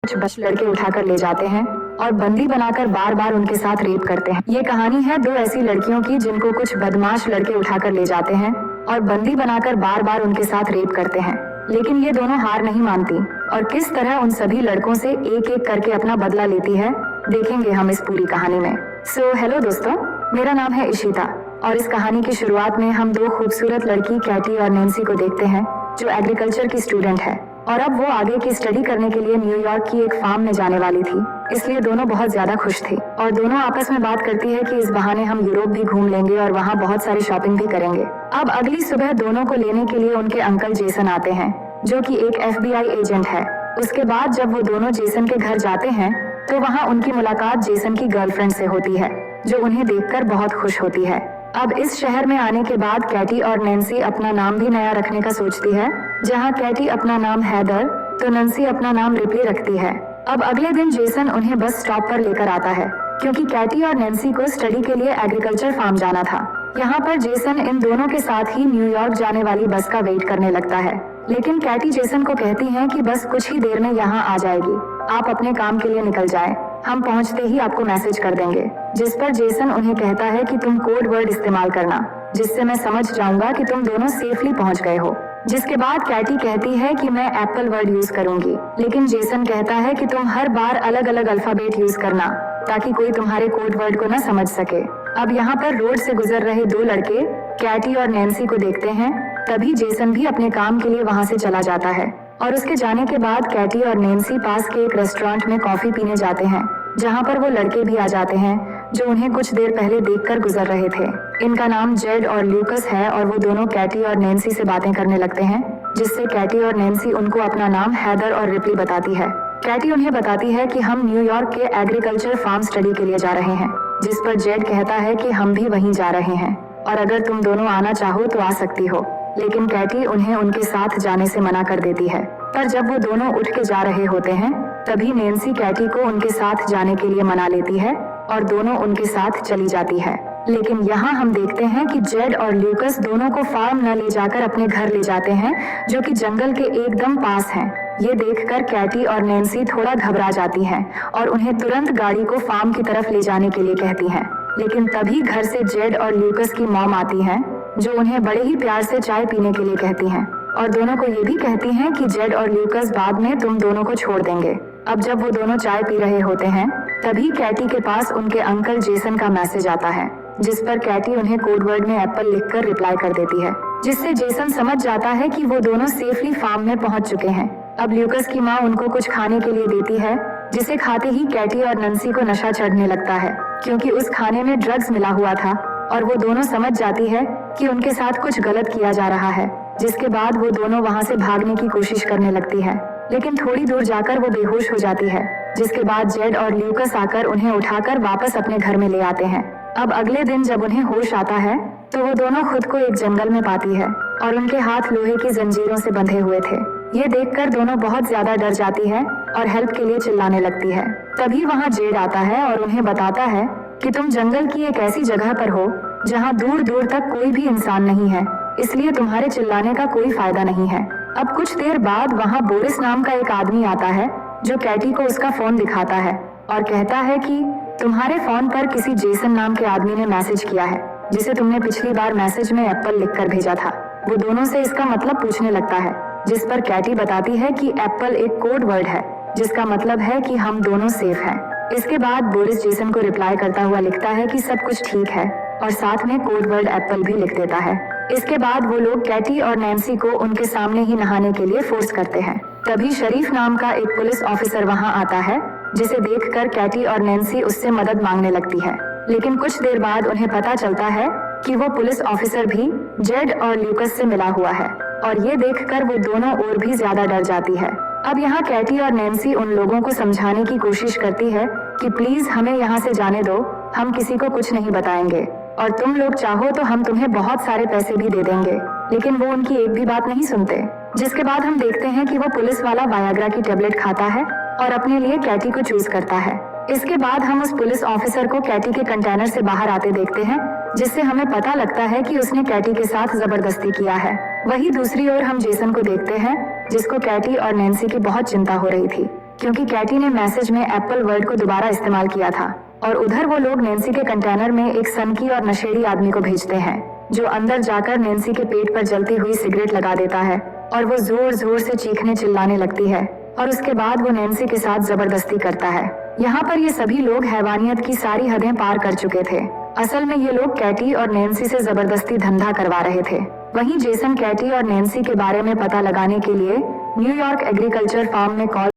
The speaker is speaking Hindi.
कुछ बच लड़के उठाकर ले जाते हैं और बंदी बनाकर बार बार उनके साथ रेप करते हैं। ये कहानी है दो ऐसी लड़कियों की जिनको कुछ बदमाश लड़के उठाकर ले जाते हैं और बंदी बनाकर बार बार उनके साथ रेप करते हैं, लेकिन ये दोनों हार नहीं मानती और किस तरह उन सभी लड़कों से एक एक करके अपना बदला लेती है, देखेंगे हम इस पूरी कहानी में। सो हेलो दोस्तों, मेरा नाम है इशिता और इस कहानी की शुरुआत में हम दो खूबसूरत लड़की कैटी और नैन्सी को देखते हैं जो एग्रीकल्चर की स्टूडेंट है और अब वो आगे की स्टडी करने के लिए न्यूयॉर्क की एक फार्म में जाने वाली थी, इसलिए दोनों बहुत ज्यादा खुश थी और दोनों आपस में बात करती है कि इस बहाने हम यूरोप भी घूम लेंगे और वहाँ बहुत सारी शॉपिंग भी करेंगे। अब अगली सुबह दोनों को लेने के लिए उनके अंकल जेसन आते हैं जो कि एक FBI एजेंट है। उसके बाद जब वो दोनों जेसन के घर जाते हैं तो वहाँ उनकी मुलाकात जेसन की गर्लफ्रेंड से होती है जो उन्हें देखकर बहुत खुश होती है। अब इस शहर में आने के बाद कैटी और नैन्सी अपना नाम भी नया रखने का सोचती है। जहाँ कैटी अपना नाम हैदर तो नैन्सी अपना नाम रिप्ली रखती है। अब अगले दिन जेसन उन्हें बस स्टॉप पर लेकर आता है क्योंकि कैटी और नैन्सी को स्टडी के लिए एग्रीकल्चर फार्म जाना था। यहाँ पर जेसन इन दोनों के साथ ही न्यूयॉर्क जाने वाली बस का वेट करने लगता है, लेकिन कैटी जेसन को कहती है कि बस कुछ ही देर में यहाँ आ जाएगी, आप अपने काम के लिए निकल जाएं, हम पहुँचते ही आपको मैसेज कर देंगे। जिस पर जेसन उन्हें कहता है कि तुम कोड वर्ड इस्तेमाल करना जिससे मैं समझ जाऊंगा कि तुम दोनों सेफली पहुँच गए हो। जिसके बाद कैटी कहती है कि मैं एप्पल वर्ड यूज करूंगी, लेकिन जेसन कहता है कि तुम हर बार अलग अलग अल्फाबेट यूज करना ताकि कोई तुम्हारे कोड वर्ड को न समझ सके। अब यहाँ पर रोड से गुजर रहे दो लड़के कैटी और नैन्सी को देखते हैं, तभी जेसन भी अपने काम के लिए वहाँ से चला जाता है और उसके जाने के बाद कैटी और नैन्सी पास के एक रेस्टोरेंट में कॉफी पीने जाते हैं जहाँ पर वो लड़के भी आ जाते हैं जो उन्हें कुछ देर पहले देखकर गुजर रहे थे। इनका नाम जेड और ल्यूकस है और वो दोनों कैटी और नैन्सी से बातें करने लगते हैं जिससे कैटी और नैन्सी उनको अपना नाम हैदर और रिप्ली बताती है। कैटी उन्हें बताती है कि हम न्यूयॉर्क के एग्रीकल्चर फार्म स्टडी के लिए जा रहे हैं, जिस पर जेड कहता है कि हम भी वहीं जा रहे हैं और अगर तुम दोनों आना चाहो तो आ सकती हो, लेकिन कैटी उन्हें उनके साथ जाने से मना कर देती है। पर जब वो दोनों उठ के जा रहे होते हैं तभी नैन्सी कैटी को उनके साथ जाने के लिए मना लेती है और दोनों उनके साथ चली जाती है। लेकिन यहाँ हम देखते हैं कि जेड और ल्यूकस दोनों को फार्म न ले जाकर अपने घर ले जाते हैं जो कि जंगल के एकदम पास हैं। ये देखकर कैटी और नैन्सी थोड़ा घबरा जाती हैं और उन्हें तुरंत गाड़ी को फार्म की तरफ ले जाने के लिए कहती हैं, लेकिन तभी घर से जेड और ल्यूकस की मॉम आती हैं जो उन्हें बड़े ही प्यार से चाय पीने के लिए कहती हैं और दोनों को ये भी कहती हैं कि जेड और ल्यूकस बाद में तुम दोनों को छोड़ देंगे। अब जब वो दोनों चाय पी रहे होते हैं तभी कैटी के पास उनके अंकल जेसन का मैसेज आता है जिस पर कैटी उन्हें कोड वर्ड में एप्पल लिखकर रिप्लाई कर देती है, जिससे जेसन समझ जाता है कि वो दोनों सेफली फार्म में पहुंच चुके हैं। अब ल्यूकस की माँ उनको कुछ खाने के लिए देती है जिसे खाते ही कैटी और नैन्सी को नशा चढ़ने लगता है क्योंकि उस खाने में ड्रग्स मिला हुआ था और वो दोनों समझ जाती है कि उनके साथ कुछ गलत किया जा रहा है। जिसके बाद वो दोनों वहाँ से भागने की कोशिश करने लगती है, लेकिन थोड़ी दूर जाकर वो बेहोश हो जाती है। जिसके बाद जेड और ल्यूकस आकर उन्हें उठाकर वापस अपने घर में ले आते हैं। अब अगले दिन जब उन्हें होश आता है तो वो दोनों खुद को एक जंगल में पाती है और उनके हाथ लोहे की जंजीरों से बंधे हुए थे। ये देखकर दोनों बहुत ज्यादा डर जाती है और हेल्प के लिए चिल्लाने लगती है। तभी वहाँ जेड आता है और उन्हें बताता है कि तुम जंगल की एक ऐसी जगह पर हो जहाँ दूर दूर तक कोई भी इंसान नहीं है, इसलिए तुम्हारे चिल्लाने का कोई फायदा नहीं है। अब कुछ देर बाद वहाँ बोरिस नाम का एक आदमी आता है जो कैटी को उसका फोन दिखाता है और कहता है कि तुम्हारे फोन पर किसी जेसन नाम के आदमी ने मैसेज किया है जिसे तुमने पिछली बार मैसेज में एप्पल लिखकर भेजा था। वो दोनों से इसका मतलब पूछने लगता है, जिस पर कैटी बताती है कि एप्पल एक कोड वर्ड है जिसका मतलब है कि हम दोनों सेफ हैं। इसके बाद बोरिस जेसन को रिप्लाई करता हुआ लिखता है कि सब कुछ ठीक है और साथ में कोड वर्ड एप्पल भी लिख देता है। इसके बाद वो लोग कैटी और नैन्सी को उनके सामने ही नहाने के लिए फोर्स करते हैं। तभी शरीफ नाम का एक पुलिस ऑफिसर वहाँ आता है जिसे देखकर कैटी और नैन्सी उससे मदद मांगने लगती है, लेकिन कुछ देर बाद उन्हें पता चलता है कि वो पुलिस ऑफिसर भी जेड और ल्यूकस से मिला हुआ है और ये देखकर वो दोनों और भी ज्यादा डर जाती है। अब यहाँ कैटी और नैन्सी उन लोगों को समझाने की कोशिश करती है कि प्लीज हमें यहाँ से जाने दो, हम किसी को कुछ नहीं बताएंगे और तुम लोग चाहो तो हम तुम्हें बहुत सारे पैसे भी दे देंगे, लेकिन वो उनकी एक भी बात नहीं सुनते। जिसके बाद हम देखते हैं कि वो पुलिस वाला वायाग्रा की टेबलेट खाता है और अपने लिए कैटी को चूज करता है। इसके बाद हम उस पुलिस ऑफिसर को कैटी के कंटेनर से बाहर आते देखते हैं जिससे हमें पता लगता है कि उसने कैटी के साथ जबरदस्ती किया है। वहीं दूसरी ओर हम जेसन को देखते हैं जिसको कैटी और नैन्सी की बहुत चिंता हो रही थी। क्योंकि कैटी ने मैसेज में एप्पल वर्ड को दोबारा इस्तेमाल किया था। और उधर वो लोग नैन्सी के कंटेनर में एक सनकी और नशेड़ी आदमी को भेजते हैं, जो अंदर जाकर नैन्सी के पेट पर जलती हुई सिगरेट लगा देता है और वो जोर जोर से चीखने चिल्लाने लगती है और उसके बाद वो नैन्सी के साथ जबरदस्ती करता है। यहाँ पर ये सभी लोग हैवानियत की सारी हदें पार कर चुके थे। असल में ये लोग कैटी और नैन्सी से जबरदस्ती धंधा करवा रहे थे। वहीं जेसन कैटी और नैन्सी के बारे में पता लगाने के लिए न्यूयॉर्क एग्रीकल्चर फार्म में कॉल